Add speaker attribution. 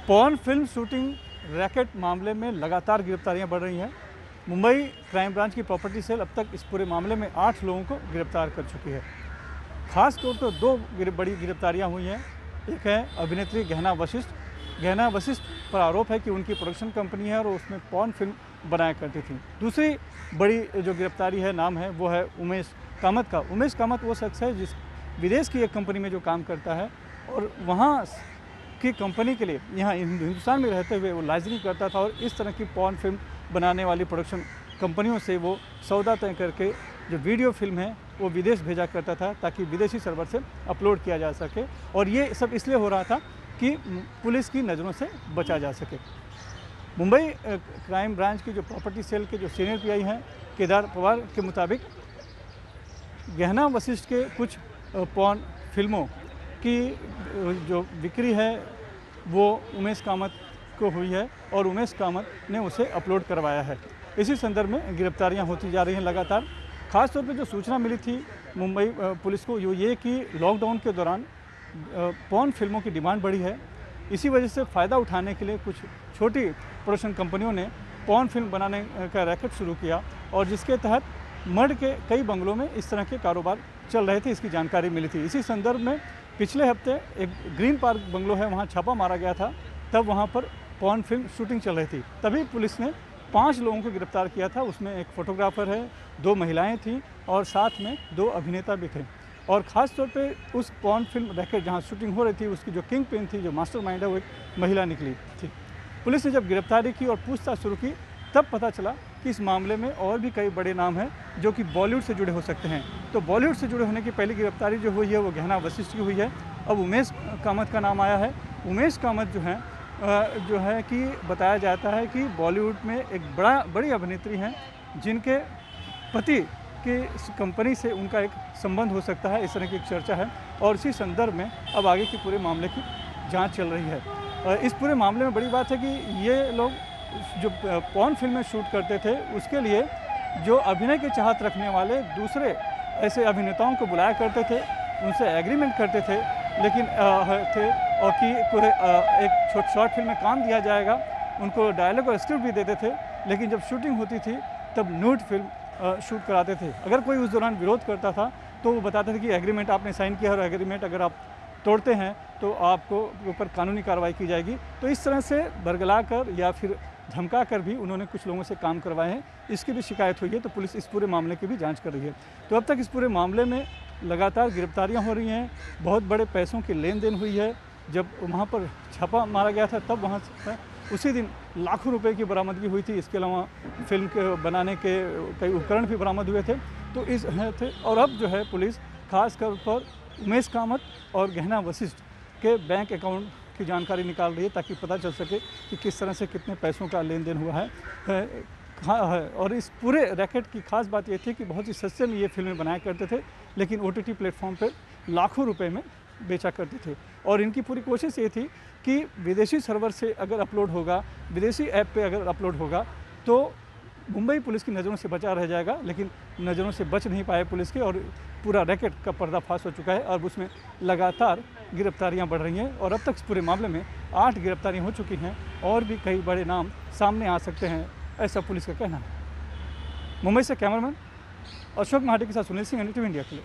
Speaker 1: Porn film shooting racket मामले में लगातार गिरफ्तारियां बढ़ रही हैं। मुंबई क्राइम ब्रांच की प्रॉपर्टी सेल अब तक इस पूरे मामले में 8 लोगों को गिरफ्तार कर चुकी है। खास तौर पर दो बड़ी गिरफ्तारियां हुई हैं। एक है अभिनेत्री गहना वशिष्ठ। गहना वशिष्ठ पर आरोप है कि उनकी प्रोडक्शन कंपनी है और उसमें पॉर्न फिल्म बनाया करती थी। दूसरी बड़ी जो गिरफ्तारी है नाम है वो है उमेश कामत का। उमेश कामत वो शख्स है जिस विदेश की एक कंपनी में जो काम करता है और वहाँ की कंपनी के लिए यहाँ हिंदुस्तान में रहते हुए वो लाइजनिंग करता था और इस तरह की पॉर्न फिल्म बनाने वाली प्रोडक्शन कंपनियों से वो सौदा तय करके जो वीडियो फिल्म है वो विदेश भेजा करता था ताकि विदेशी सर्वर से अपलोड किया जा सके। और ये सब इसलिए हो रहा था कि पुलिस की नज़रों से बचा जा सके। मुंबई क्राइम ब्रांच की जो प्रॉपर्टी सेल के जो सीनियर पीआई हैं केदार पवार के मुताबिक गहना वशिष्ठ के कुछ पॉर्न फिल्मों की जो बिक्री है वो उमेश कामत को हुई है और उमेश कामत ने उसे अपलोड करवाया है। इसी संदर्भ में गिरफ्तारियां होती जा रही हैं लगातार। ख़ास तौर पे जो सूचना मिली थी मुंबई पुलिस को ये कि लॉकडाउन के दौरान पॉर्न फिल्मों की डिमांड बढ़ी है। इसी वजह से फ़ायदा उठाने के लिए कुछ छोटी प्रोडक्शन कंपनियों ने पॉर्न फिल्म बनाने का रैकेट शुरू किया और जिसके तहत मर्ड के कई बंगलों में इस तरह के कारोबार चल रहे थे, इसकी जानकारी मिली थी। इसी संदर्भ में पिछले हफ्ते एक ग्रीन पार्क बंगलो है वहाँ छापा मारा गया था। तब वहाँ पर पॉर्न फिल्म शूटिंग चल रही थी। तभी पुलिस ने 5 लोगों को गिरफ्तार किया था। उसमें एक फ़ोटोग्राफ़र है, 2 महिलाएं थीं और साथ में 2 अभिनेता भी थे। और ख़ास तौर पे उस पॉर्न फिल्म रैकेट जहाँ शूटिंग हो रही थी उसकी जो किंग पिन थी, जो मास्टरमाइंड है, वो एक महिला निकली थी। पुलिस ने जब गिरफ्तारी की और पूछताछ शुरू की तब पता चला कि इस मामले में और भी कई बड़े नाम हैं जो कि बॉलीवुड से जुड़े हो सकते हैं। तो बॉलीवुड से जुड़े होने की पहली गिरफ्तारी जो हुई है वो गहना वशिष्ठ की हुई है। अब उमेश कामत का नाम आया है। उमेश कामत जो है कि बताया जाता है कि बॉलीवुड में एक बड़ी अभिनेत्री हैं जिनके पति की कंपनी से उनका एक संबंध हो सकता है, इस तरह की एक चर्चा है। और इसी संदर्भ में अब आगे की पूरे मामले की जांच चल रही है। इस पूरे मामले में बड़ी बात है कि ये लोग जो पॉर्न फिल्में शूट करते थे उसके लिए जो अभिनय की चाहत रखने वाले दूसरे ऐसे अभिनेताओं को बुलाया करते थे, उनसे एग्रीमेंट करते थे लेकिन और कि कोई एक शॉर्ट फिल्म में काम दिया जाएगा, उनको डायलॉग और स्क्रिप्ट भी देते थे। लेकिन जब शूटिंग होती थी तब न्यूड फिल्म शूट कराते थे। अगर कोई उस दौरान विरोध करता था तो वो बताते थे कि एग्रीमेंट आपने साइन किया और एग्रीमेंट अगर आप तोड़ते हैं तो आपको ऊपर कानूनी कार्रवाई की जाएगी। तो इस तरह से बरगला कर या फिर धमका कर भी उन्होंने कुछ लोगों से काम करवाए हैं। इसकी भी शिकायत हुई है तो पुलिस इस पूरे मामले की भी जांच कर रही है। तो अब तक इस पूरे मामले में लगातार गिरफ्तारियां हो रही हैं। बहुत बड़े पैसों की लेन देन हुई है। जब वहाँ पर छापा मारा गया था तब वहाँ उसी दिन लाखों रुपए की बरामदगी हुई थी। इसके अलावा फिल्म के बनाने के कई उपकरण भी बरामद हुए थे। तो इस थे और अब जो है पुलिस खासकर पर उमेश कामत और गहना वशिष्ठ के बैंक अकाउंट की जानकारी निकाल रही है ताकि पता चल सके कि किस तरह से कितने पैसों का लेन देन हुआ है। और इस पूरे रैकेट की खास बात ये थी कि बहुत ही सस्ते में ये फिल्में बनाया करते थे लेकिन OTT प्लेटफॉर्म पर लाखों रुपए में बेचा करते थे। और इनकी पूरी कोशिश ये थी कि विदेशी सर्वर से अगर अपलोड होगा, विदेशी ऐप पे अगर अपलोड होगा तो मुंबई पुलिस की नज़रों से बचा रह जाएगा। लेकिन नज़रों से बच नहीं पाए पुलिस के और पूरा रैकेट का पर्दाफाश हो चुका है। और उसमें लगातार गिरफ्तारियां बढ़ रही हैं और अब तक इस पूरे मामले में 8 गिरफ्तारियां हो चुकी हैं और भी कई बड़े नाम सामने आ सकते हैं, ऐसा पुलिस का कहना है। मुंबई से कैमरामैन अशोक महाटे के साथ सुनील सिंह, NDTV इंडिया के लिए।